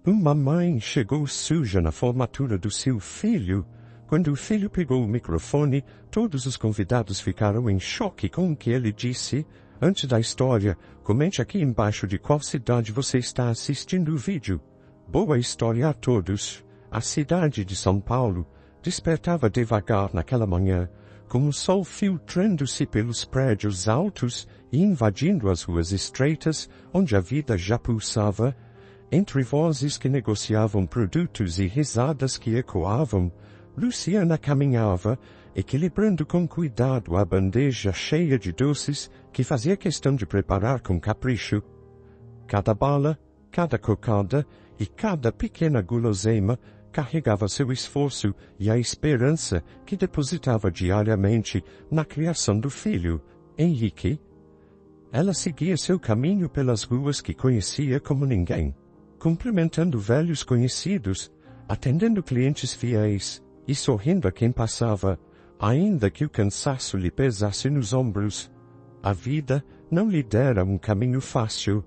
Uma mãe chegou suja na formatura do seu filho. Quando o filho pegou o microfone, todos os convidados ficaram em choque com o que ele disse. Antes da história, comente aqui embaixo de qual cidade você está assistindo o vídeo. Boa história a todos. A cidade de São Paulo despertava devagar naquela manhã, com o sol filtrando-se pelos prédios altos e invadindo as ruas estreitas, onde a vida já pulsava. Entre vozes que negociavam produtos e risadas que ecoavam, Luciana caminhava, equilibrando com cuidado a bandeja cheia de doces que fazia questão de preparar com capricho. Cada bala, cada cocada e cada pequena guloseima carregava seu esforço e a esperança que depositava diariamente na criação do filho, Henrique. Ela seguia seu caminho pelas ruas que conhecia como ninguém, cumprimentando velhos conhecidos, atendendo clientes fiéis e sorrindo a quem passava, ainda que o cansaço lhe pesasse nos ombros. A vida não lhe dera um caminho fácil.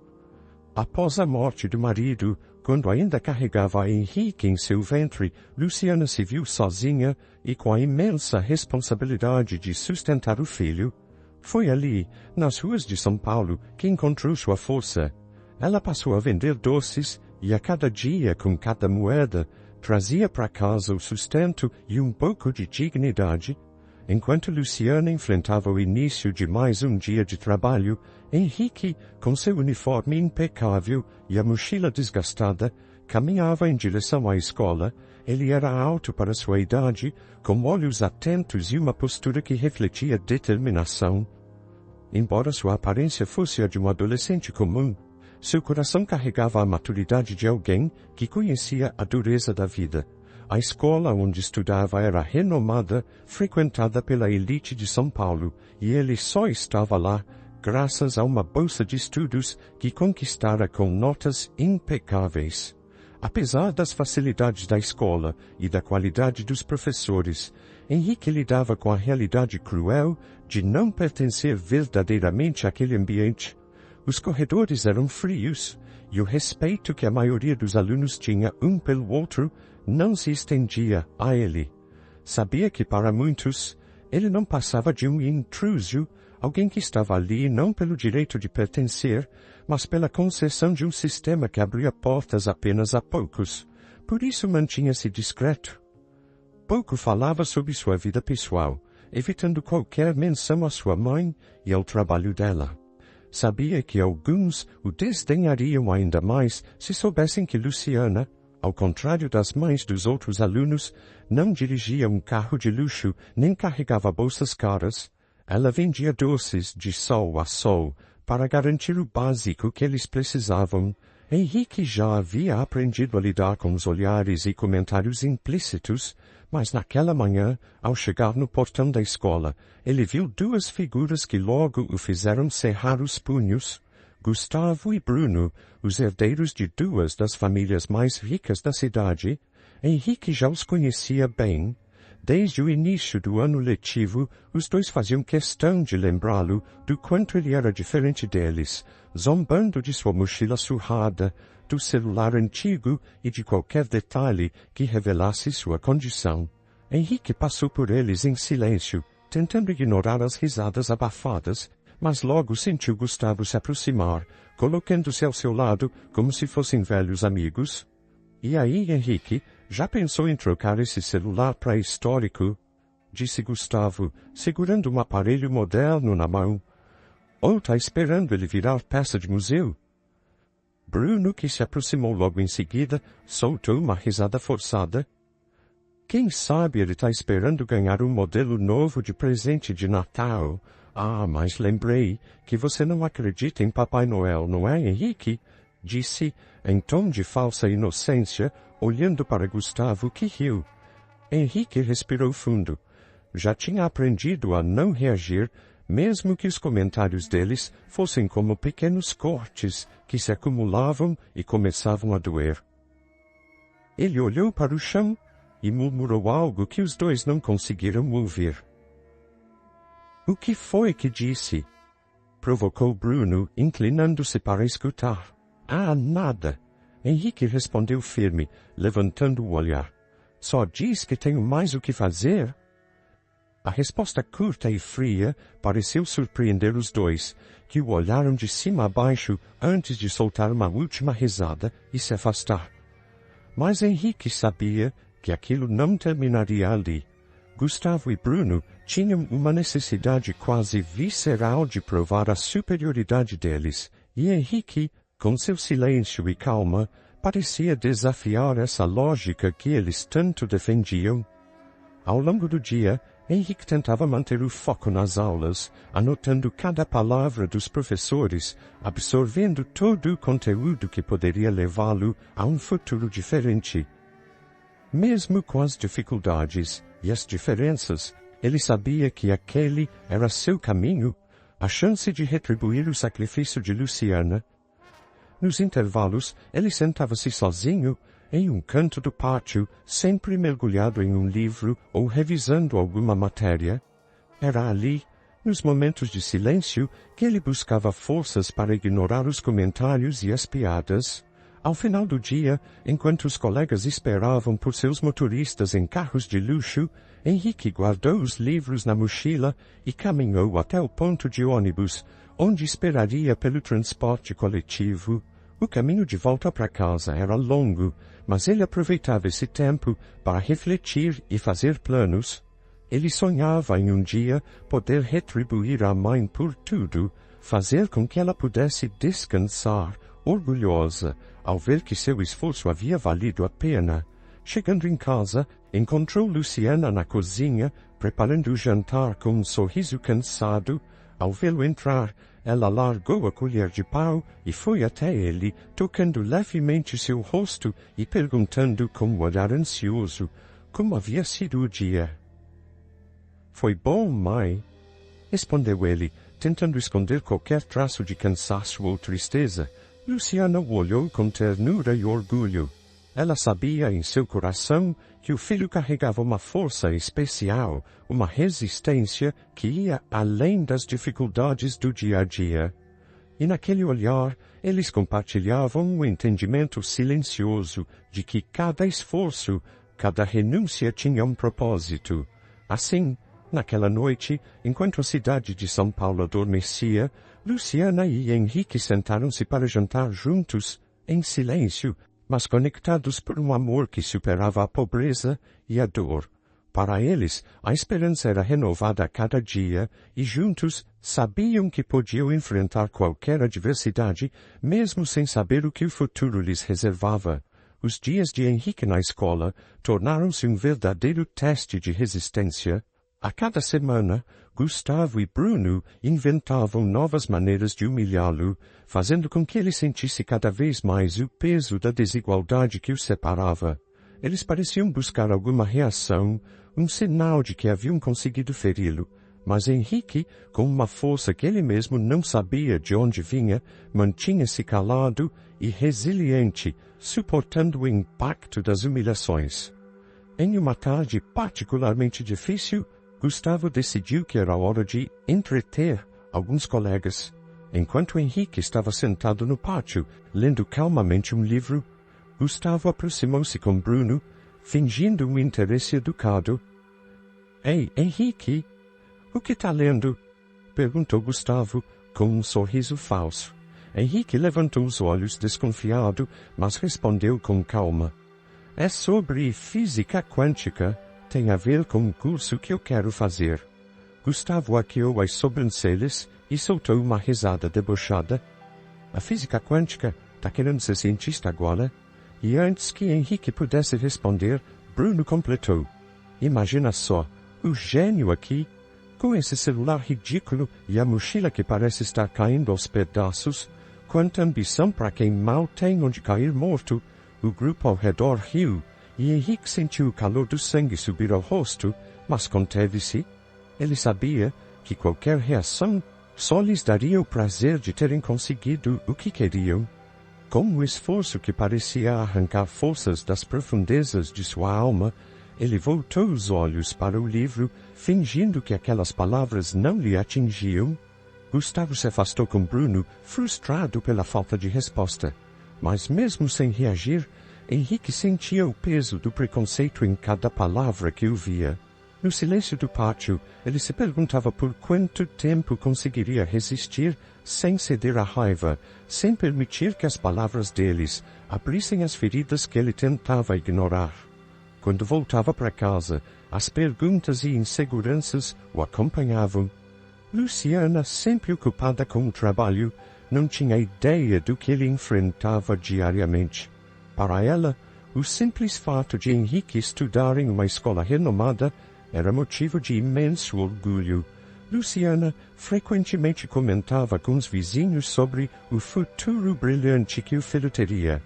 Após a morte do marido, quando ainda carregava Henrique em seu ventre, Luciana se viu sozinha e com a imensa responsabilidade de sustentar o filho. Foi ali, nas ruas de São Paulo, que encontrou sua força. Ela passou a vender doces e a cada dia, com cada moeda, trazia para casa o sustento e um pouco de dignidade. Enquanto Luciana enfrentava o início de mais um dia de trabalho, Henrique, com seu uniforme impecável e a mochila desgastada, caminhava em direção à escola. Ele era alto para sua idade, com olhos atentos e uma postura que refletia determinação. Embora sua aparência fosse a de um adolescente comum, seu coração carregava a maturidade de alguém que conhecia a dureza da vida. A escola onde estudava era renomada, frequentada pela elite de São Paulo, e ele só estava lá graças a uma bolsa de estudos que conquistara com notas impecáveis. Apesar das facilidades da escola e da qualidade dos professores, Henrique lidava com a realidade cruel de não pertencer verdadeiramente àquele ambiente. Os corredores eram frios, e o respeito que a maioria dos alunos tinha um pelo outro não se estendia a ele. Sabia que para muitos, ele não passava de um intruso, alguém que estava ali não pelo direito de pertencer, mas pela concessão de um sistema que abria portas apenas a poucos. Por isso mantinha-se discreto. Pouco falava sobre sua vida pessoal, evitando qualquer menção à sua mãe e ao trabalho dela. Sabia que alguns o desdenhariam ainda mais se soubessem que Luciana, ao contrário das mães dos outros alunos, não dirigia um carro de luxo nem carregava bolsas caras. Ela vendia doces de sol a sol para garantir o básico que eles precisavam. Henrique já havia aprendido a lidar com os olhares e comentários implícitos, mas naquela manhã, ao chegar no portão da escola, ele viu duas figuras que logo o fizeram cerrar os punhos. Gustavo e Bruno, os herdeiros de duas das famílias mais ricas da cidade. Henrique já os conhecia bem. Desde o início do ano letivo, os dois faziam questão de lembrá-lo do quanto ele era diferente deles, zombando de sua mochila surrada, do celular antigo e de qualquer detalhe que revelasse sua condição. Henrique passou por eles em silêncio, tentando ignorar as risadas abafadas, mas logo sentiu Gustavo se aproximar, colocando-se ao seu lado como se fossem velhos amigos. E aí, Henrique, já pensou em trocar esse celular pré-histórico? Disse Gustavo, segurando um aparelho moderno na mão. Ou tá esperando ele virar peça de museu? Bruno, que se aproximou logo em seguida, soltou uma risada forçada. Quem sabe ele tá esperando ganhar um modelo novo de presente de Natal. Ah, mas lembrei que você não acredita em Papai Noel, não é, Henrique? Disse, em tom de falsa inocência, olhando para Gustavo, que riu. Henrique respirou fundo. Já tinha aprendido a não reagir, mesmo que os comentários deles fossem como pequenos cortes que se acumulavam e começavam a doer. Ele olhou para o chão e murmurou algo que os dois não conseguiram ouvir. O que foi que disse? Provocou Bruno, inclinando-se para escutar. Ah, nada. Henrique respondeu firme, levantando o olhar. Só diz que tenho mais o que fazer? A resposta curta e fria pareceu surpreender os dois, que o olharam de cima a baixo antes de soltar uma última risada e se afastar. Mas Henrique sabia que aquilo não terminaria ali. Gustavo e Bruno tinham uma necessidade quase visceral de provar a superioridade deles, e Henrique, com seu silêncio e calma, parecia desafiar essa lógica que eles tanto defendiam. Ao longo do dia, Henrique tentava manter o foco nas aulas, anotando cada palavra dos professores, absorvendo todo o conteúdo que poderia levá-lo a um futuro diferente. Mesmo com as dificuldades e as diferenças, ele sabia que aquele era seu caminho, a chance de retribuir o sacrifício de Luciana. Nos intervalos, ele sentava-se sozinho, em um canto do pátio, sempre mergulhado em um livro ou revisando alguma matéria. Era ali, nos momentos de silêncio, que ele buscava forças para ignorar os comentários e as piadas. Ao final do dia, enquanto os colegas esperavam por seus motoristas em carros de luxo, Henrique guardou os livros na mochila e caminhou até o ponto de ônibus, onde esperaria pelo transporte coletivo. O caminho de volta para casa era longo, mas ele aproveitava esse tempo para refletir e fazer planos. Ele sonhava em um dia poder retribuir à mãe por tudo, fazer com que ela pudesse descansar, orgulhosa, ao ver que seu esforço havia valido a pena. Chegando em casa, encontrou Luciana na cozinha, preparando o jantar com um sorriso cansado. Ao vê-lo entrar, ela largou a colher de pau e foi até ele, tocando levemente seu rosto e perguntando com um olhar ansioso como havia sido o dia. Foi bom, mãe? Respondeu ele, tentando esconder qualquer traço de cansaço ou tristeza. Luciana o olhou com ternura e orgulho. Ela sabia em seu coração que o filho carregava uma força especial, uma resistência que ia além das dificuldades do dia a dia. E naquele olhar, eles compartilhavam o entendimento silencioso de que cada esforço, cada renúncia tinha um propósito. Assim, naquela noite, enquanto a cidade de São Paulo adormecia, Luciana e Henrique sentaram-se para jantar juntos, em silêncio, mas conectados por um amor que superava a pobreza e a dor. Para eles, a esperança era renovada a cada dia, e juntos sabiam que podiam enfrentar qualquer adversidade, mesmo sem saber o que o futuro lhes reservava. Os dias de Henrique na escola tornaram-se um verdadeiro teste de resistência. A cada semana, Gustavo e Bruno inventavam novas maneiras de humilhá-lo, fazendo com que ele sentisse cada vez mais o peso da desigualdade que o separava. Eles pareciam buscar alguma reação, um sinal de que haviam conseguido feri-lo, mas Henrique, com uma força que ele mesmo não sabia de onde vinha, mantinha-se calado e resiliente, suportando o impacto das humilhações. Em uma tarde particularmente difícil, Gustavo decidiu que era hora de entreter alguns colegas. Enquanto Henrique estava sentado no pátio, lendo calmamente um livro, Gustavo aproximou-se com Bruno, fingindo um interesse educado. — Ei, Henrique, o que está lendo? Perguntou Gustavo, com um sorriso falso. Henrique levantou os olhos desconfiado, mas respondeu com calma. — É sobre física quântica. Tem a ver com o curso que eu quero fazer. Gustavo arqueou as sobrancelhas e soltou uma risada debochada. A física quântica está querendo ser cientista agora? E antes que Henrique pudesse responder, Bruno completou. Imagina só, o gênio aqui, com esse celular ridículo e a mochila que parece estar caindo aos pedaços, quanta ambição para quem mal tem onde cair morto. O grupo ao redor riu, e Henrique sentiu o calor do sangue subir ao rosto, mas conteve-se. Ele sabia que qualquer reação só lhes daria o prazer de terem conseguido o que queriam. Com o esforço que parecia arrancar forças das profundezas de sua alma, ele voltou os olhos para o livro, fingindo que aquelas palavras não lhe atingiam. Gustavo se afastou com Bruno, frustrado pela falta de resposta. Mas mesmo sem reagir, Henrique sentia o peso do preconceito em cada palavra que ouvia. No silêncio do pátio, ele se perguntava por quanto tempo conseguiria resistir sem ceder à raiva, sem permitir que as palavras deles abrissem as feridas que ele tentava ignorar. Quando voltava para casa, as perguntas e inseguranças o acompanhavam. Luciana, sempre ocupada com o trabalho, não tinha ideia do que ele enfrentava diariamente. Para ela, o simples fato de Henrique estudar em uma escola renomada era motivo de imenso orgulho. Luciana frequentemente comentava com os vizinhos sobre o futuro brilhante que o filho teria.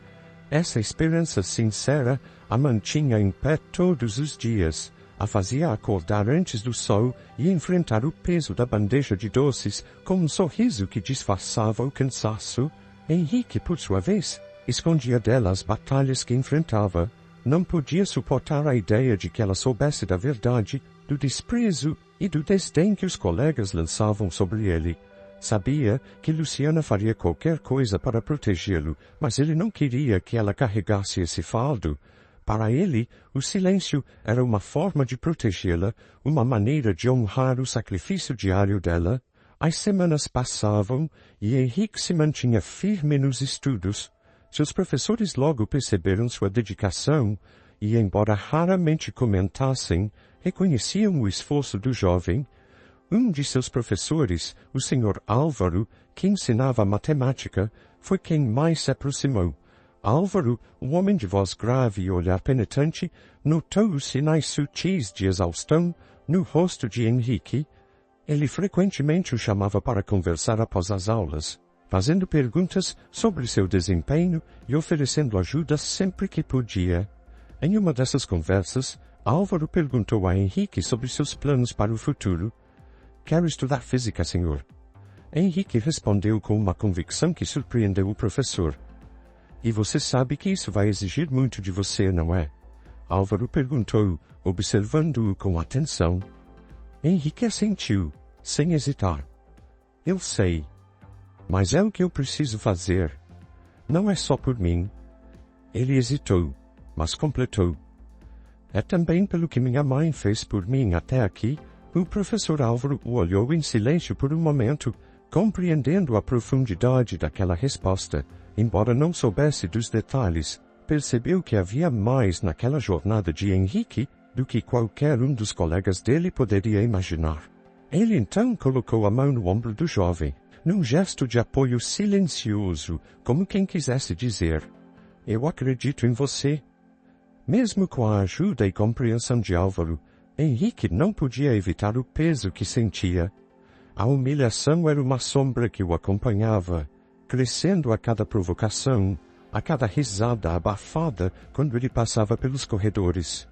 Essa esperança sincera a mantinha em pé todos os dias, a fazia acordar antes do sol e enfrentar o peso da bandeja de doces com um sorriso que disfarçava o cansaço. Henrique, por sua vez, escondia dela as batalhas que enfrentava. Não podia suportar a ideia de que ela soubesse da verdade, do desprezo e do desdém que os colegas lançavam sobre ele. Sabia que Luciana faria qualquer coisa para protegê-lo, mas ele não queria que ela carregasse esse fardo. Para ele, o silêncio era uma forma de protegê-la, uma maneira de honrar o sacrifício diário dela. As semanas passavam e Henrique se mantinha firme nos estudos. Seus professores logo perceberam sua dedicação e, embora raramente comentassem, reconheciam o esforço do jovem. Um de seus professores, o Sr. Álvaro, que ensinava matemática, foi quem mais se aproximou. Álvaro, um homem de voz grave e olhar penetrante, notou os sinais sutis de exaustão no rosto de Henrique. Ele frequentemente o chamava para conversar após as aulas, fazendo perguntas sobre seu desempenho e oferecendo ajuda sempre que podia. Em uma dessas conversas, Álvaro perguntou a Henrique sobre seus planos para o futuro. "Quero estudar física, senhor." Henrique respondeu com uma convicção que surpreendeu o professor. "E você sabe que isso vai exigir muito de você, não é?" Álvaro perguntou, observando-o com atenção. Henrique assentiu, sem hesitar. "Eu sei. Mas é o que eu preciso fazer. Não é só por mim." Ele hesitou, mas completou. "É também pelo que minha mãe fez por mim até aqui." O professor Álvaro o olhou em silêncio por um momento, compreendendo a profundidade daquela resposta. Embora não soubesse dos detalhes, percebeu que havia mais naquela jornada de Henrique do que qualquer um dos colegas dele poderia imaginar. Ele então colocou a mão no ombro do jovem, num gesto de apoio silencioso, como quem quisesse dizer: "Eu acredito em você." Mesmo com a ajuda e compreensão de Álvaro, Henrique não podia evitar o peso que sentia. A humilhação era uma sombra que o acompanhava, crescendo a cada provocação, a cada risada abafada quando ele passava pelos corredores.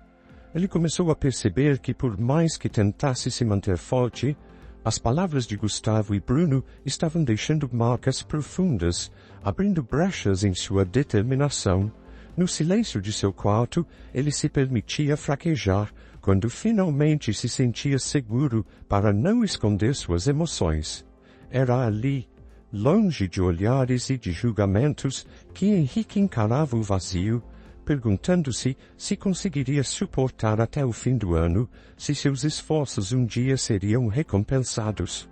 Ele começou a perceber que, por mais que tentasse se manter forte, as palavras de Gustavo e Bruno estavam deixando marcas profundas, abrindo brechas em sua determinação. No silêncio de seu quarto, ele se permitia fraquejar, quando finalmente se sentia seguro para não esconder suas emoções. Era ali, longe de olhares e de julgamentos, que Henrique encarava o vazio, perguntando-se se conseguiria suportar até o fim do ano, se seus esforços um dia seriam recompensados.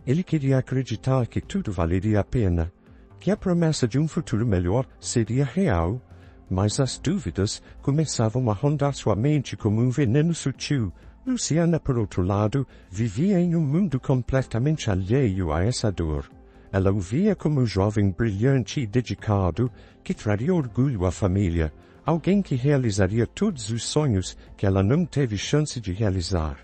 Ele queria acreditar que tudo valeria a pena, que a promessa de um futuro melhor seria real, mas as dúvidas começavam a rondar sua mente como um veneno sutil. Luciana, por outro lado, vivia em um mundo completamente alheio a essa dor. Ela o via como um jovem brilhante e dedicado, que traria orgulho à família, alguém que realizaria todos os sonhos que ela não teve chance de realizar.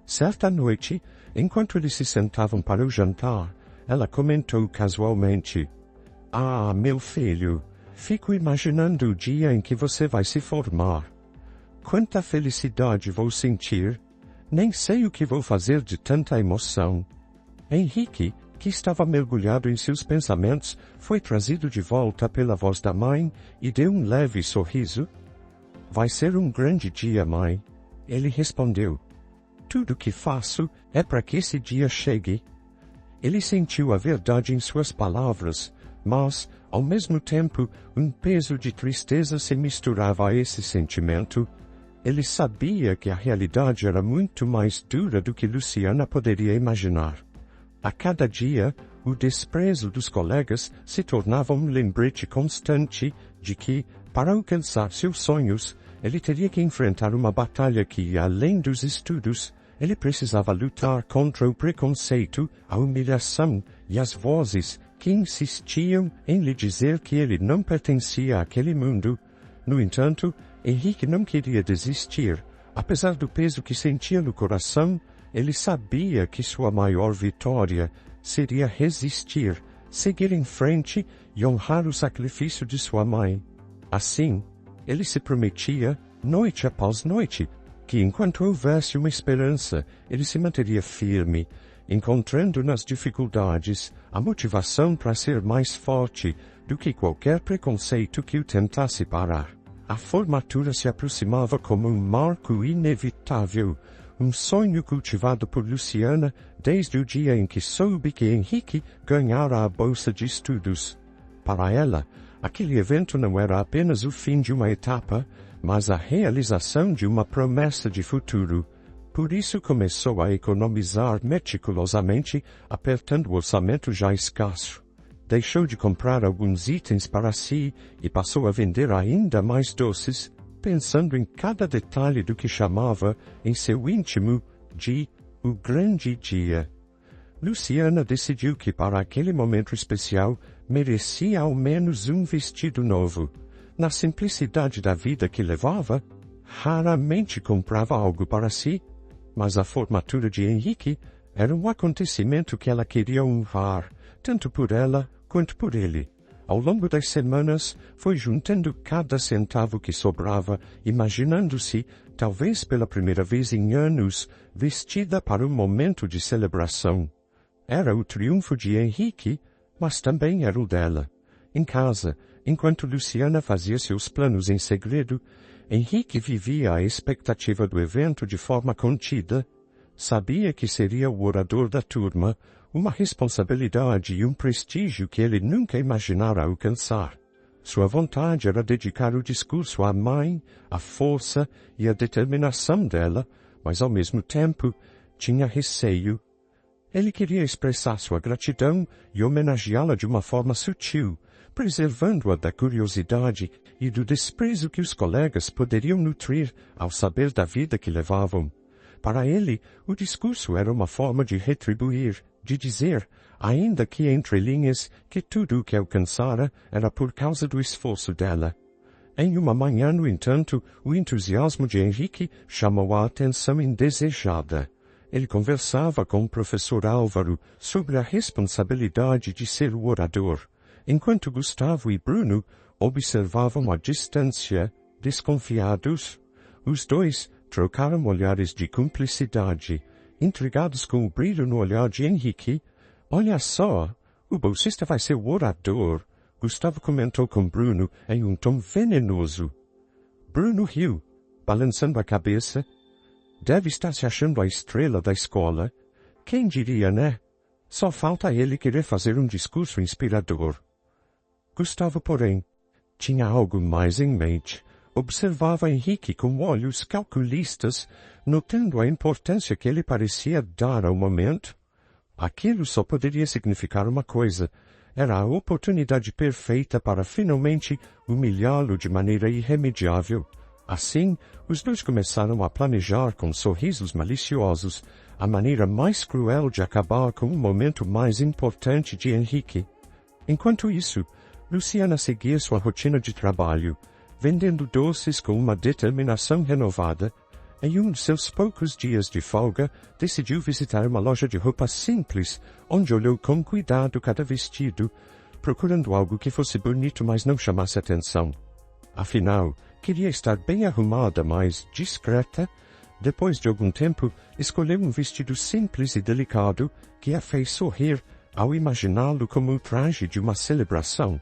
Certa noite, enquanto eles se sentavam para o jantar, ela comentou casualmente: "Ah, meu filho, fico imaginando o dia em que você vai se formar. Quanta felicidade vou sentir. Nem sei o que vou fazer de tanta emoção." Henrique, que estava mergulhado em seus pensamentos, foi trazido de volta pela voz da mãe e deu um leve sorriso. "Vai ser um grande dia, mãe." Ele respondeu. "Tudo o que faço é para que esse dia chegue." Ele sentiu a verdade em suas palavras, mas, Ao mesmo tempo, peso de tristeza se misturava a esse sentimento. Ele sabia que a realidade era muito mais dura do que Luciana poderia imaginar. A cada dia, o desprezo dos colegas se tornava um lembrete constante de que, para alcançar seus sonhos, ele teria que enfrentar uma batalha que, além dos estudos, ele precisava lutar contra o preconceito, a humilhação e as vozes que insistiam em lhe dizer que ele não pertencia àquele mundo. No entanto, Henrique não queria desistir. Apesar do peso que sentia no coração, ele sabia que sua maior vitória seria resistir, seguir em frente e honrar o sacrifício de sua mãe. Assim, ele se prometia, noite após noite, que enquanto houvesse uma esperança, ele se manteria firme, encontrando nas dificuldades a motivação para ser mais forte do que qualquer preconceito que o tentasse parar. A formatura se aproximava como um marco inevitável, um sonho cultivado por Luciana desde o dia em que soube que Henrique ganhara a bolsa de estudos. Para ela, aquele evento não era apenas o fim de uma etapa, mas a realização de uma promessa de futuro. Por isso começou a economizar meticulosamente, apertando o orçamento já escasso. Deixou de comprar alguns itens para si e passou a vender ainda mais doces, pensando em cada detalhe do que chamava, em seu íntimo, de o grande dia. Luciana decidiu que para aquele momento especial merecia ao menos um vestido novo. Na simplicidade da vida que levava, raramente comprava algo para si, mas a formatura de Henrique era um acontecimento que ela queria honrar, tanto por ela quanto por ele. Ao longo das semanas, foi juntando cada centavo que sobrava, imaginando-se, talvez pela primeira vez em anos, vestida para um momento de celebração. Era o triunfo de Henrique, mas também era o dela. Em casa, enquanto Luciana fazia seus planos em segredo, Henrique vivia a expectativa do evento de forma contida. Sabia que seria o orador da turma, uma responsabilidade e um prestígio que ele nunca imaginara alcançar. Sua vontade era dedicar o discurso à mãe, à força e à determinação dela, mas ao mesmo tempo tinha receio. Ele queria expressar sua gratidão e homenageá-la de uma forma sutil, preservando-a da curiosidade e do desprezo que os colegas poderiam nutrir ao saber da vida que levavam. Para ele, o discurso era uma forma de retribuir, de dizer, ainda que entre linhas, que tudo o que alcançara era por causa do esforço dela. Em uma manhã, no entanto, o entusiasmo de Henrique chamou a atenção indesejada. Ele conversava com o professor Álvaro sobre a responsabilidade de ser o orador, enquanto Gustavo e Bruno observavam à distância, desconfiados. Os dois trocaram olhares de cumplicidade, intrigados com o brilho no olhar de Henrique. Olha só, o bolsista vai ser o orador, Gustavo comentou com Bruno em um tom venenoso. Bruno riu, balançando a cabeça. Deve estar se achando a estrela da escola. Quem diria, né? Só falta ele querer fazer um discurso inspirador. Gustavo, porém, tinha algo mais em mente. Observava Henrique com olhos calculistas, notando a importância que ele parecia dar ao momento. Aquilo só poderia significar uma coisa. Era a oportunidade perfeita para finalmente humilhá-lo de maneira irremediável. Assim, os dois começaram a planejar com sorrisos maliciosos a maneira mais cruel de acabar com o momento mais importante de Henrique. Enquanto isso, Luciana seguia sua rotina de trabalho, vendendo doces com uma determinação renovada. Em um de seus poucos dias de folga, decidiu visitar uma loja de roupas simples, onde olhou com cuidado cada vestido, procurando algo que fosse bonito, mas não chamasse atenção. Afinal, queria estar bem arrumada, mas discreta. Depois de algum tempo, escolheu um vestido simples e delicado que a fez sorrir ao imaginá-lo como o traje de uma celebração.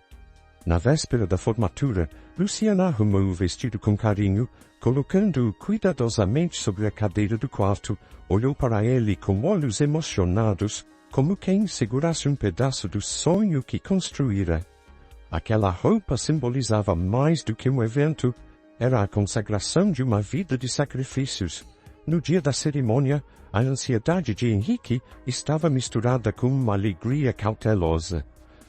Na véspera da formatura, Luciana arrumou o vestido com carinho, colocando-o cuidadosamente sobre a cadeira do quarto, olhou para ele com olhos emocionados, como quem segurasse um pedaço do sonho que construíra. Aquela roupa simbolizava mais do que um evento. Era a consagração de uma vida de sacrifícios. No dia da cerimônia, a ansiedade de Henrique estava misturada com uma alegria cautelosa.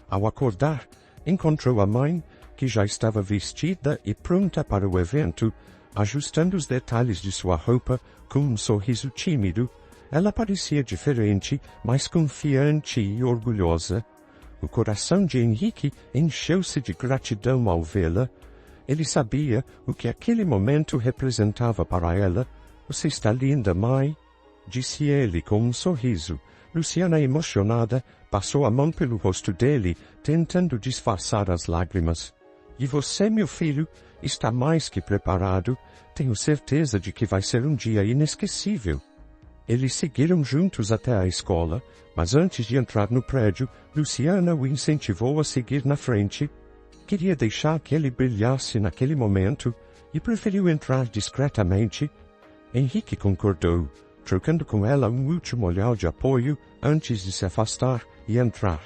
Ao acordar, encontrou a mãe, que já estava vestida e pronta para o evento, ajustando os detalhes de sua roupa com um sorriso tímido. Ela parecia diferente, mas confiante e orgulhosa. O coração de Henrique encheu-se de gratidão ao vê-la. Ele sabia o que aquele momento representava para ela. Você está linda, mãe, disse ele com um sorriso. Luciana, emocionada, passou a mão pelo rosto dele, tentando disfarçar as lágrimas. E você, meu filho, está mais que preparado. Tenho certeza de que vai ser um dia inesquecível. Eles seguiram juntos até a escola, mas antes de entrar no prédio, Luciana o incentivou a seguir na frente. Queria deixar que ele brilhasse naquele momento e preferiu entrar discretamente. Henrique concordou, trocando com ela um último olhar de apoio antes de se afastar e entrar.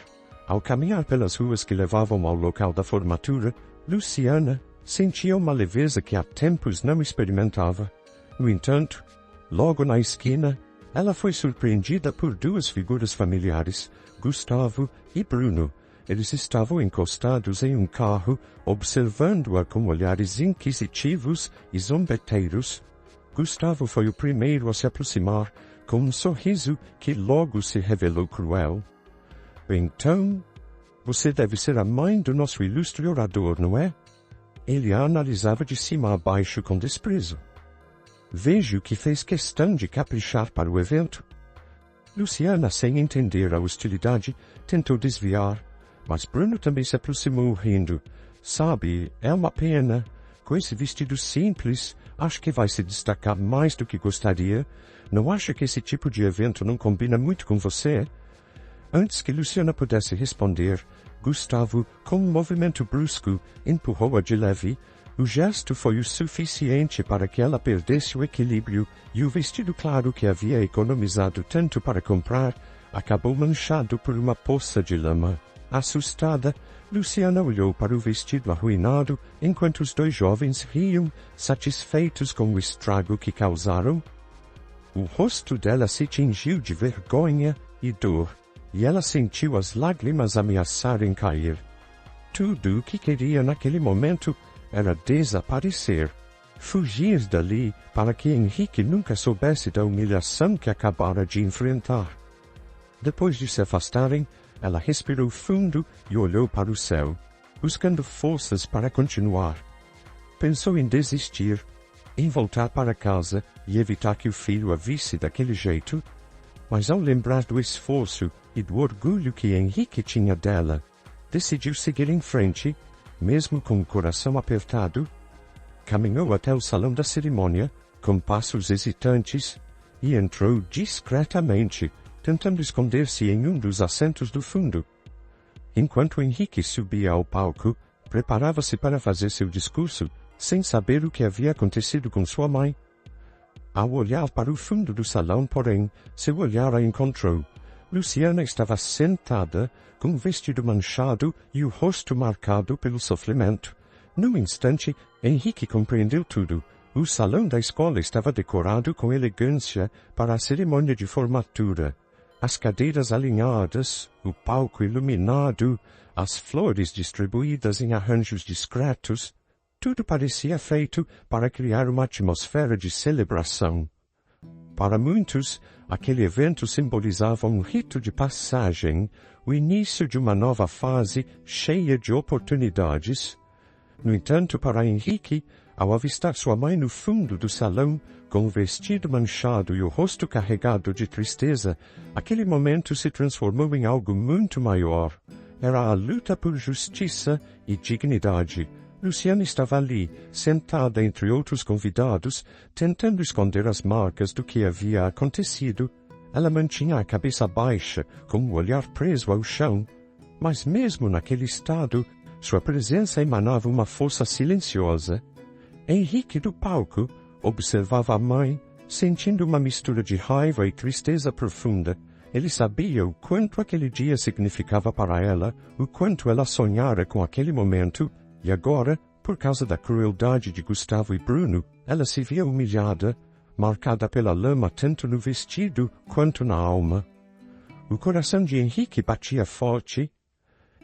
Ao caminhar pelas ruas que levavam ao local da formatura, Luciana sentia uma leveza que há tempos não experimentava. No entanto, logo na esquina, ela foi surpreendida por duas figuras familiares, Gustavo e Bruno. Eles estavam encostados em um carro, observando-a com olhares inquisitivos e zombeteiros. Gustavo foi o primeiro a se aproximar, com um sorriso que logo se revelou cruel. Então, você deve ser a mãe do nosso ilustre orador, não é? Ele a analisava de cima a baixo com desprezo. Vejo que fez questão de caprichar para o evento. Luciana, sem entender a hostilidade, tentou desviar, mas Bruno também se aproximou rindo. Sabe, é uma pena. Com esse vestido simples, acho que vai se destacar mais do que gostaria. Não acha que esse tipo de evento não combina muito com você? Antes que Luciana pudesse responder, Gustavo, com um movimento brusco, empurrou-a de leve. O gesto foi o suficiente para que ela perdesse o equilíbrio, e o vestido claro que havia economizado tanto para comprar, acabou manchado por uma poça de lama. Assustada, Luciana olhou para o vestido arruinado, enquanto os dois jovens riam, satisfeitos com o estrago que causaram. O rosto dela se tingiu de vergonha e dor, e ela sentiu as lágrimas ameaçarem cair. Tudo o que queria naquele momento era desaparecer, fugir dali para que Henrique nunca soubesse da humilhação que acabara de enfrentar. Depois de se afastarem, ela respirou fundo e olhou para o céu, buscando forças para continuar. Pensou em desistir, em voltar para casa e evitar que o filho a visse daquele jeito, mas ao lembrar do esforço e do orgulho que Henrique tinha dela, decidiu seguir em frente, mesmo com o coração apertado. Caminhou até o salão da cerimônia, com passos hesitantes, e entrou discretamente, tentando esconder-se em um dos assentos do fundo. Enquanto Henrique subia ao palco, preparava-se para fazer seu discurso, sem saber o que havia acontecido com sua mãe. Ao olhar para o fundo do salão, porém, seu olhar a encontrou. Luciana estava sentada, com o vestido manchado e o rosto marcado pelo sofrimento. Num instante, Henrique compreendeu tudo. O salão da escola estava decorado com elegância para a cerimônia de formatura. As cadeiras alinhadas, o palco iluminado, as flores distribuídas em arranjos discretos, tudo parecia feito para criar uma atmosfera de celebração. Para muitos, aquele evento simbolizava um rito de passagem, o início de uma nova fase cheia de oportunidades. No entanto, para Henrique, ao avistar sua mãe no fundo do salão, com o vestido manchado e o rosto carregado de tristeza, aquele momento se transformou em algo muito maior. Era a luta por justiça e dignidade. Luciana estava ali, sentada entre outros convidados, tentando esconder as marcas do que havia acontecido. Ela mantinha a cabeça baixa, com o olhar preso ao chão. Mas mesmo naquele estado, sua presença emanava uma força silenciosa. Henrique, do palco, observava a mãe, sentindo uma mistura de raiva e tristeza profunda, Ele sabia o quanto aquele dia significava para ela, o quanto ela sonhara com aquele momento, e agora, por causa da crueldade de Gustavo e Bruno, ela se via humilhada, marcada pela lama tanto no vestido quanto na alma. O coração de Henrique batia forte.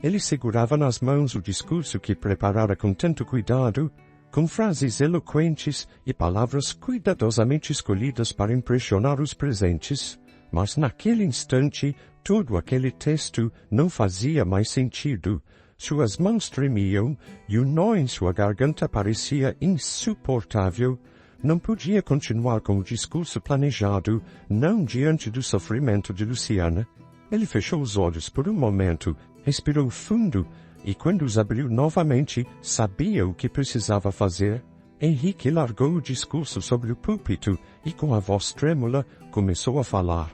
Ele segurava nas mãos o discurso que preparara com tanto cuidado, com frases eloquentes e palavras cuidadosamente escolhidas para impressionar os presentes. Mas naquele instante, todo aquele texto não fazia mais sentido. Suas mãos tremiam e o nó em sua garganta parecia insuportável. Não podia continuar com o discurso planejado, não diante do sofrimento de Luciana. Ele fechou os olhos por um momento, respirou fundo, e quando os abriu novamente, sabia o que precisava fazer. Henrique largou o discurso sobre o púlpito e, com a voz trêmula, começou a falar.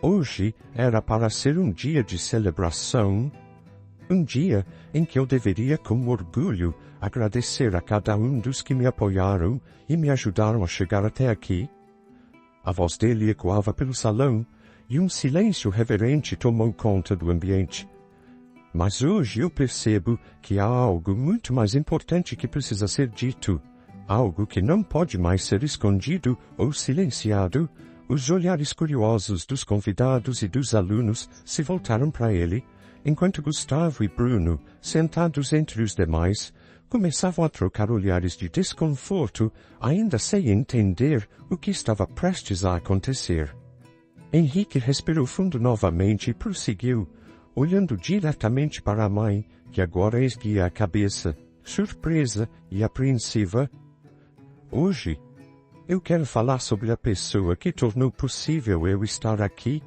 Hoje era para ser um dia de celebração, um dia em que eu deveria, com orgulho, agradecer a cada um dos que me apoiaram e me ajudaram a chegar até aqui. A voz dele ecoava pelo salão, e um silêncio reverente tomou conta do ambiente. Mas hoje eu percebo que há algo muito mais importante que precisa ser dito, algo que não pode mais ser escondido ou silenciado. Os olhares curiosos dos convidados e dos alunos se voltaram para ele, enquanto Gustavo e Bruno, sentados entre os demais, começavam a trocar olhares de desconforto, ainda sem entender o que estava prestes a acontecer. Henrique respirou fundo novamente e prosseguiu, olhando diretamente para a mãe, que agora erguia a cabeça, surpresa e apreensiva. Hoje, eu quero falar sobre a pessoa que tornou possível eu estar aqui,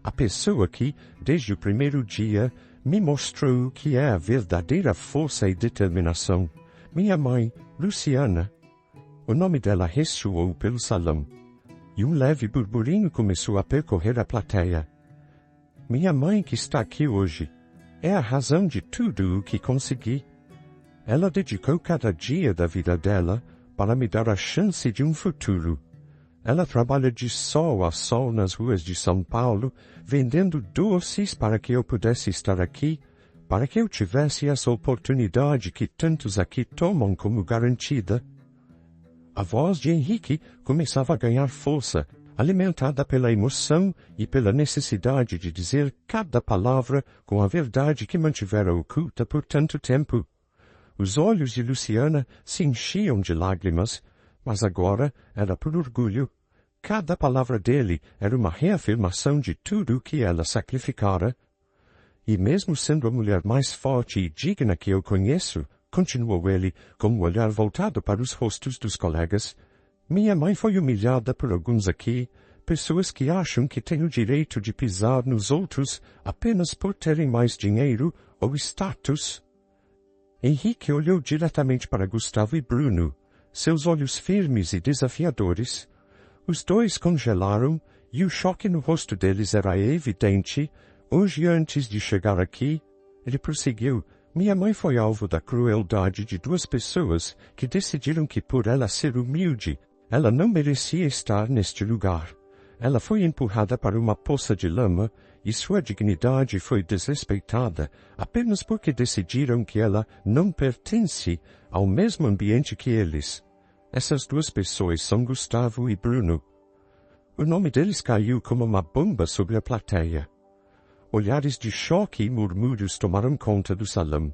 a pessoa que, desde o primeiro dia, me mostrou o que é a verdadeira força e determinação. Minha mãe, Luciana. O nome dela ressoou pelo salão, e um leve burburinho começou a percorrer a plateia. Minha mãe que está aqui hoje é a razão de tudo o que consegui. Ela dedicou cada dia da vida dela para me dar a chance de um futuro. Ela trabalha de sol a sol nas ruas de São Paulo, vendendo doces para que eu pudesse estar aqui, para que eu tivesse essa oportunidade que tantos aqui tomam como garantida. A voz de Henrique começava a ganhar força, alimentada pela emoção e pela necessidade de dizer cada palavra com a verdade que mantivera oculta por tanto tempo. Os olhos de Luciana se enchiam de lágrimas, mas agora era por orgulho. Cada palavra dele era uma reafirmação de tudo o que ela sacrificara. E mesmo sendo a mulher mais forte e digna que eu conheço, continuou ele, com o olhar voltado para os rostos dos colegas, minha mãe foi humilhada por alguns aqui, pessoas que acham que têm o direito de pisar nos outros apenas por terem mais dinheiro ou status. Henrique olhou diretamente para Gustavo e Bruno, seus olhos firmes e desafiadores. Os dois congelaram, e o choque no rosto deles era evidente. Hoje, antes de chegar aqui, ele prosseguiu, minha mãe foi alvo da crueldade de duas pessoas que decidiram que por ela ser humilde, ela não merecia estar neste lugar. Ela foi empurrada para uma poça de lama e sua dignidade foi desrespeitada apenas porque decidiram que ela não pertence ao mesmo ambiente que eles. Essas duas pessoas são Gustavo e Bruno. O nome deles caiu como uma bomba sobre a plateia. Olhares de choque e murmúrios tomaram conta do salão.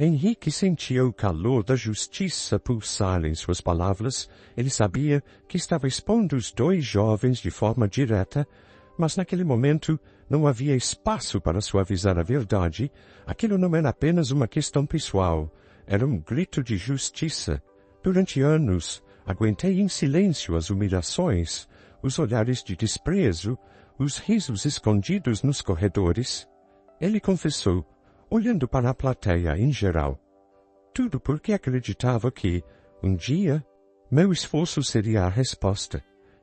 Henrique sentia o calor da justiça pulsar em suas palavras. Ele sabia que estava expondo os dois jovens de forma direta, mas naquele momento não havia espaço para suavizar a verdade. Aquilo não era apenas uma questão pessoal, era um grito de justiça. Durante anos, aguentei em silêncio as humilhações, os olhares de desprezo, os risos escondidos nos corredores. Ele confessou, olhando para a plateia em geral. Tudo porque acreditava que, um dia, meu esforço seria a resposta.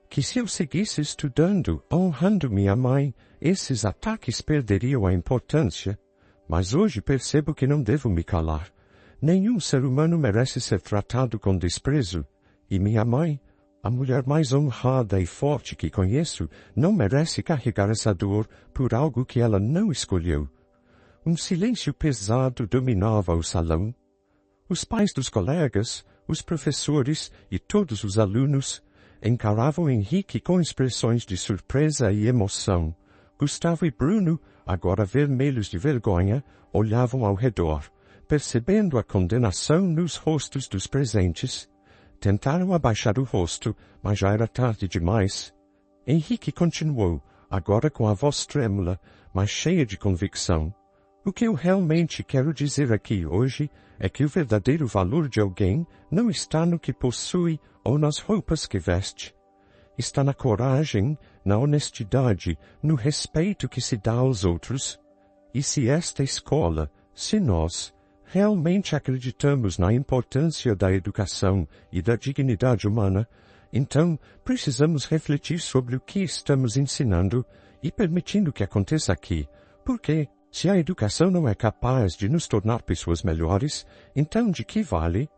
Que se eu seguisse estudando, honrando minha mãe, esses ataques perderiam a importância. Mas hoje percebo que não devo me calar. Nenhum ser humano merece ser tratado com desprezo. E minha mãe, A mulher mais honrada e forte que conheço não merece carregar essa dor por algo que ela não escolheu. Um silêncio pesado dominava o salão. Os pais dos colegas, os professores e todos os alunos encaravam Henrique com expressões de surpresa e emoção. Gustavo e Bruno, agora vermelhos de vergonha, olhavam ao redor, percebendo a condenação nos rostos dos presentes. Tentaram abaixar o rosto, mas já era tarde demais. Henrique continuou, agora com a voz trêmula, mas cheia de convicção. O que eu realmente quero dizer aqui hoje é que o verdadeiro valor de alguém não está no que possui ou nas roupas que veste. Está na coragem, na honestidade, no respeito que se dá aos outros. E se esta escola, se nós, realmente acreditamos na importância da educação e da dignidade humana, então precisamos refletir sobre o que estamos ensinando e permitindo que aconteça aqui, porque, se a educação não é capaz de nos tornar pessoas melhores, então de que vale?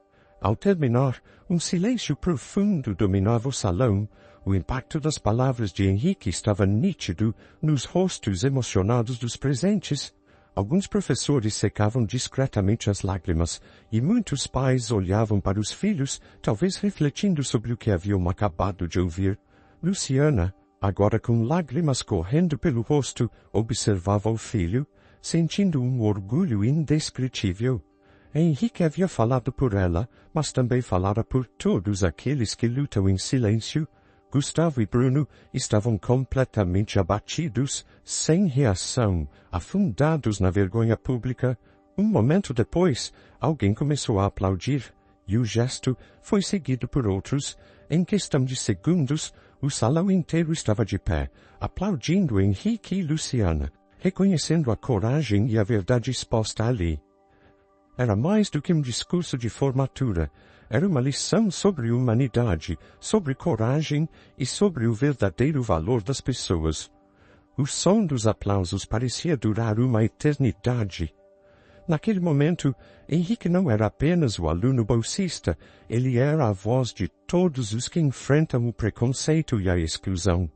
Ao terminar, um silêncio profundo dominava o salão. O impacto das palavras de Henrique estava nítido nos rostos emocionados dos presentes. Alguns professores secavam discretamente as lágrimas, e muitos pais olhavam para os filhos, talvez refletindo sobre o que haviam acabado de ouvir. Luciana, agora com lágrimas correndo pelo rosto, observava o filho, sentindo um orgulho indescritível. Henrique havia falado por ela, mas também falara por todos aqueles que lutam em silêncio. Gustavo e Bruno estavam completamente abatidos, sem reação, afundados na vergonha pública. Um momento depois, alguém começou a aplaudir, e o gesto foi seguido por outros. Em questão de segundos, o salão inteiro estava de pé, aplaudindo Henrique e Luciana, reconhecendo a coragem e a verdade exposta ali. Era mais do que um discurso de formatura. Era uma lição sobre humanidade, sobre coragem e sobre o verdadeiro valor das pessoas. O som dos aplausos parecia durar uma eternidade. Naquele momento, Henrique não era apenas o aluno bolsista, ele era a voz de todos os que enfrentam o preconceito e a exclusão.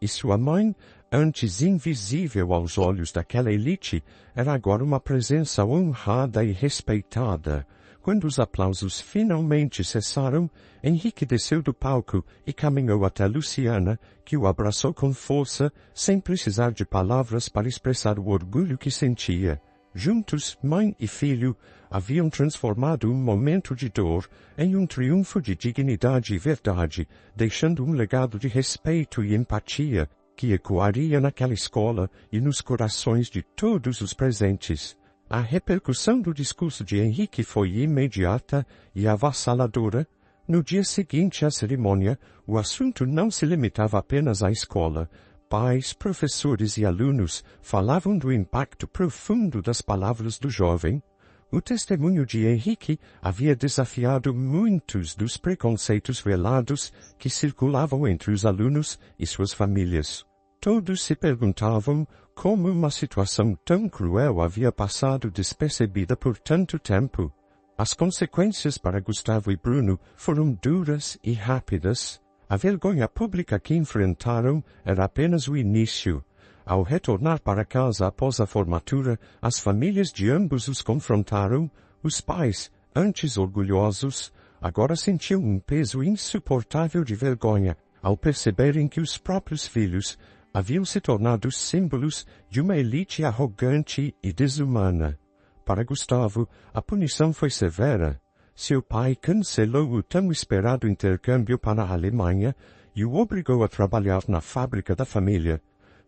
E sua mãe, antes invisível aos olhos daquela elite, era agora uma presença honrada e respeitada. Quando os aplausos finalmente cessaram, Henrique desceu do palco e caminhou até Luciana, que o abraçou com força, sem precisar de palavras para expressar o orgulho que sentia. Juntos, mãe e filho haviam transformado um momento de dor em um triunfo de dignidade e verdade, deixando um legado de respeito e empatia que ecoaria naquela escola e nos corações de todos os presentes. A repercussão do discurso de Henrique foi imediata e avassaladora. No dia seguinte à cerimônia, o assunto não se limitava apenas à escola. Pais, professores e alunos falavam do impacto profundo das palavras do jovem. O testemunho de Henrique havia desafiado muitos dos preconceitos velados que circulavam entre os alunos e suas famílias. Todos se perguntavam como uma situação tão cruel havia passado despercebida por tanto tempo. As consequências para Gustavo e Bruno foram duras e rápidas. A vergonha pública que enfrentaram era apenas o início. Ao retornar para casa após a formatura, as famílias de ambos os confrontaram. Os pais, antes orgulhosos, agora sentiam um peso insuportável de vergonha ao perceberem que os próprios filhos haviam se tornado símbolos de uma elite arrogante e desumana. Para Gustavo, a punição foi severa. Seu pai cancelou o tão esperado intercâmbio para a Alemanha e o obrigou a trabalhar na fábrica da família.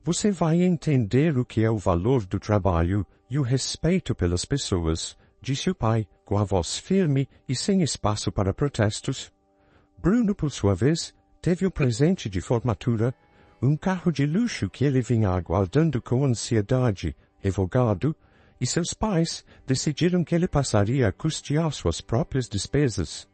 Você vai entender o que é o valor do trabalho e o respeito pelas pessoas, disse o pai, com a voz firme e sem espaço para protestos. Bruno, por sua vez, teve o presente de formatura, um carro de luxo que ele vinha aguardando com ansiedade, revogado, e seus pais decidiram que ele passaria a custear suas próprias despesas.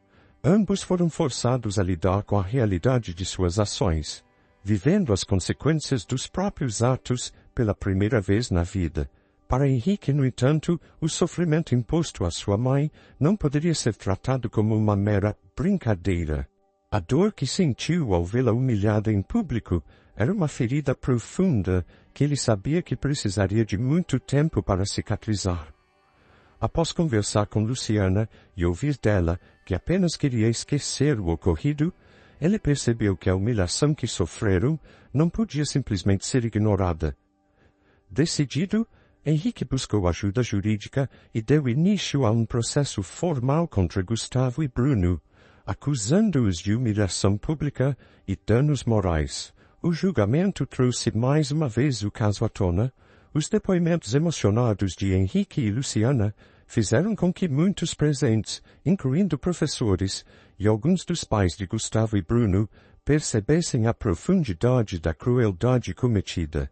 Ambos foram forçados a lidar com a realidade de suas ações, vivendo as consequências dos próprios atos pela primeira vez na vida. Para Henrique, no entanto, o sofrimento imposto à sua mãe não poderia ser tratado como uma mera brincadeira. A dor que sentiu ao vê-la humilhada em público era uma ferida profunda que ele sabia que precisaria de muito tempo para cicatrizar. Após conversar com Luciana e ouvir dela que apenas queria esquecer o ocorrido, ele percebeu que a humilhação que sofreram não podia simplesmente ser ignorada. Decidido, Henrique buscou ajuda jurídica e deu início a um processo formal contra Gustavo e Bruno, acusando-os de humilhação pública e danos morais. O julgamento trouxe mais uma vez o caso à tona. Os depoimentos emocionados de Henrique e Luciana fizeram com que muitos presentes, incluindo professores e alguns dos pais de Gustavo e Bruno, percebessem a profundidade da crueldade cometida.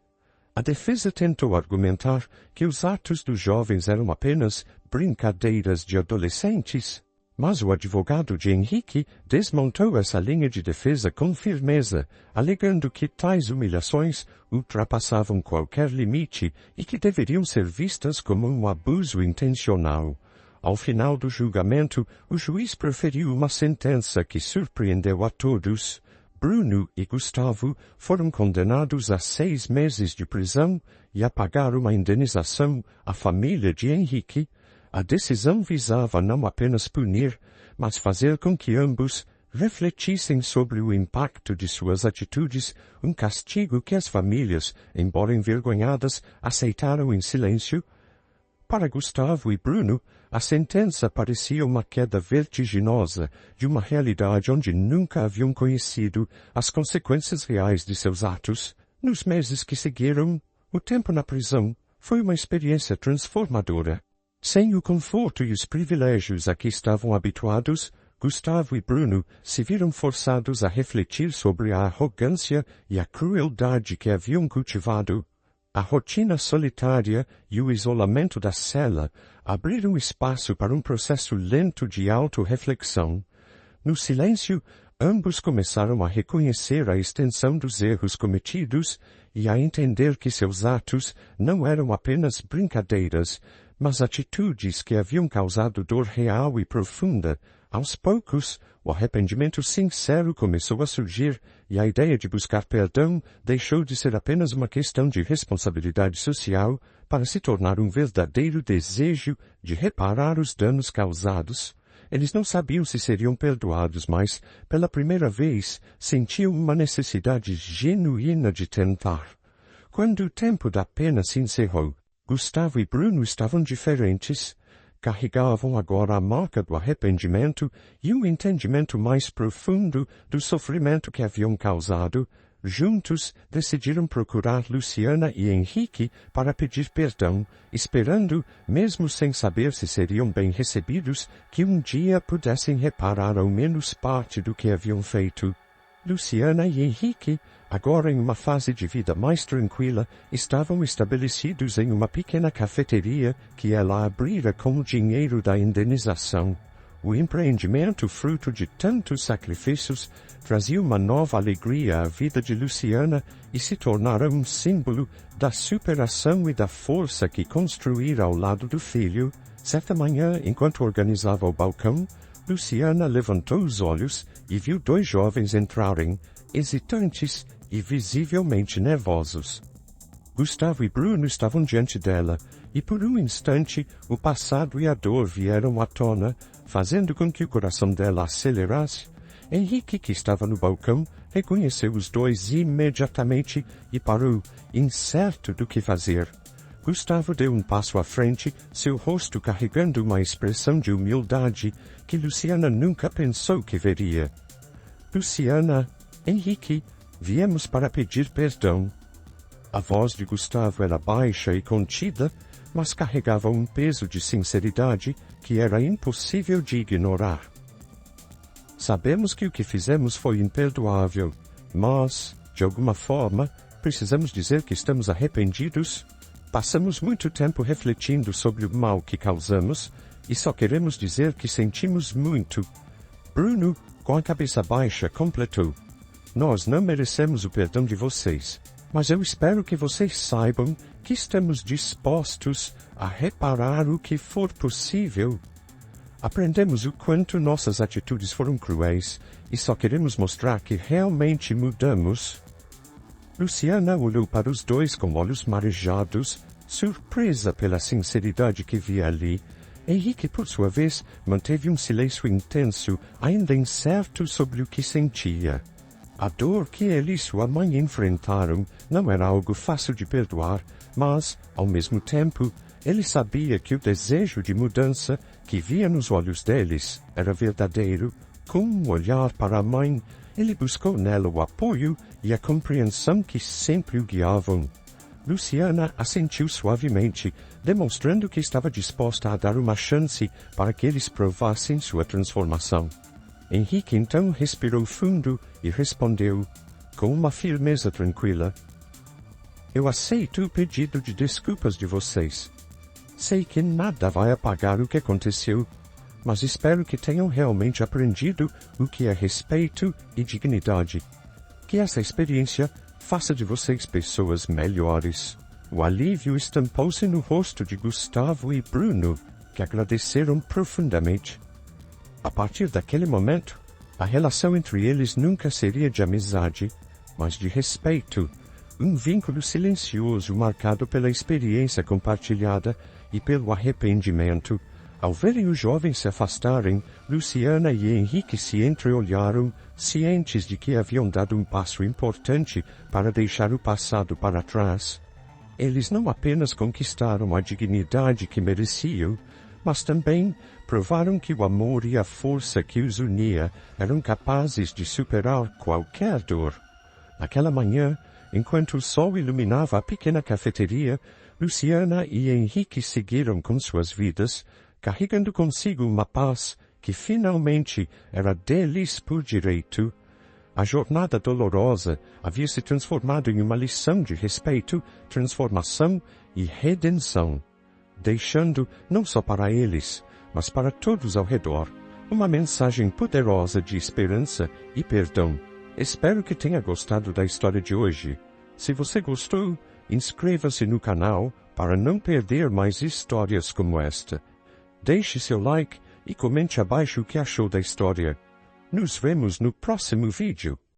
A defesa tentou argumentar que os atos dos jovens eram apenas brincadeiras de adolescentes, mas o advogado de Henrique desmontou essa linha de defesa com firmeza, alegando que tais humilhações ultrapassavam qualquer limite e que deveriam ser vistas como um abuso intencional. Ao final do julgamento, o juiz proferiu uma sentença que surpreendeu a todos. Bruno e Gustavo foram condenados a 6 meses de prisão e a pagar uma indenização à família de Henrique. A decisão visava não apenas punir, mas fazer com que ambos refletissem sobre o impacto de suas atitudes, um castigo que as famílias, embora envergonhadas, aceitaram em silêncio. Para Gustavo e Bruno, a sentença parecia uma queda vertiginosa de uma realidade onde nunca haviam conhecido as consequências reais de seus atos. Nos meses que seguiram, o tempo na prisão foi uma experiência transformadora. Sem o conforto e os privilégios a que estavam habituados, Gustavo e Bruno se viram forçados a refletir sobre a arrogância e a crueldade que haviam cultivado. A rotina solitária e o isolamento da cela abriram espaço para um processo lento de autorreflexão. No silêncio, ambos começaram a reconhecer a extensão dos erros cometidos e a entender que seus atos não eram apenas brincadeiras, mas atitudes que haviam causado dor real e profunda. Aos poucos, o arrependimento sincero começou a surgir e a ideia de buscar perdão deixou de ser apenas uma questão de responsabilidade social para se tornar um verdadeiro desejo de reparar os danos causados. Eles não sabiam se seriam perdoados, mas, pela primeira vez, sentiam uma necessidade genuína de tentar. Quando o tempo da pena se encerrou, Gustavo e Bruno estavam diferentes. Carregavam agora a marca do arrependimento e um entendimento mais profundo do sofrimento que haviam causado. Juntos, decidiram procurar Luciana e Henrique para pedir perdão, esperando, mesmo sem saber se seriam bem recebidos, que um dia pudessem reparar ao menos parte do que haviam feito. Luciana e Henrique, agora em uma fase de vida mais tranquila, estavam estabelecidos em uma pequena cafeteria que ela abrira com o dinheiro da indenização. O empreendimento, fruto de tantos sacrifícios, trazia uma nova alegria à vida de Luciana e se tornara um símbolo da superação e da força que construíra ao lado do filho. Certa manhã, enquanto organizava o balcão, Luciana levantou os olhos e viu 2 jovens entrarem, hesitantes e visivelmente nervosos. Gustavo e Bruno estavam diante dela, e por um instante o passado e a dor vieram à tona, fazendo com que o coração dela acelerasse. Henrique, que estava no balcão, reconheceu os 2 imediatamente e parou, incerto do que fazer. Gustavo deu um passo à frente, seu rosto carregando uma expressão de humildade que Luciana nunca pensou que veria. Luciana, Henrique, viemos para pedir perdão. A voz de Gustavo era baixa e contida, mas carregava um peso de sinceridade que era impossível de ignorar. Sabemos que o que fizemos foi imperdoável, mas, de alguma forma, precisamos dizer que estamos arrependidos. Passamos muito tempo refletindo sobre o mal que causamos e só queremos dizer que sentimos muito. Bruno, com a cabeça baixa, completou. Nós não merecemos o perdão de vocês, mas eu espero que vocês saibam que estamos dispostos a reparar o que for possível. Aprendemos o quanto nossas atitudes foram cruéis e só queremos mostrar que realmente mudamos. Luciana olhou para os dois com olhos marejados, surpresa pela sinceridade que via ali. Henrique, por sua vez, manteve um silêncio intenso, ainda incerto sobre o que sentia. A dor que ele e sua mãe enfrentaram não era algo fácil de perdoar, mas, ao mesmo tempo, ele sabia que o desejo de mudança que via nos olhos deles era verdadeiro. Com um olhar para a mãe, ele buscou nela o apoio e a compreensão que sempre o guiavam. Luciana assentiu suavemente, demonstrando que estava disposta a dar uma chance para que eles provassem sua transformação. Henrique então respirou fundo e respondeu, com uma firmeza tranquila: Eu aceito o pedido de desculpas de vocês. Sei que nada vai apagar o que aconteceu, mas espero que tenham realmente aprendido o que é respeito e dignidade. Que essa experiência faça de vocês pessoas melhores. O alívio estampou-se no rosto de Gustavo e Bruno, que agradeceram profundamente. A partir daquele momento, a relação entre eles nunca seria de amizade, mas de respeito, um vínculo silencioso marcado pela experiência compartilhada e pelo arrependimento. Ao verem os jovens se afastarem, Luciana e Henrique se entreolharam, cientes de que haviam dado um passo importante para deixar o passado para trás. Eles não apenas conquistaram a dignidade que mereciam, mas também provaram que o amor e a força que os unia eram capazes de superar qualquer dor. Naquela manhã, enquanto o sol iluminava a pequena cafeteria, Luciana e Henrique seguiram com suas vidas, carregando consigo uma paz que finalmente era deles por direito. A jornada dolorosa havia se transformado em uma lição de respeito, transformação e redenção, deixando, não só para eles, mas para todos ao redor, uma mensagem poderosa de esperança e perdão. Espero que tenha gostado da história de hoje. Se você gostou, inscreva-se no canal para não perder mais histórias como esta. Deixe seu like e comente abaixo o que achou da história. Nos vemos no próximo vídeo.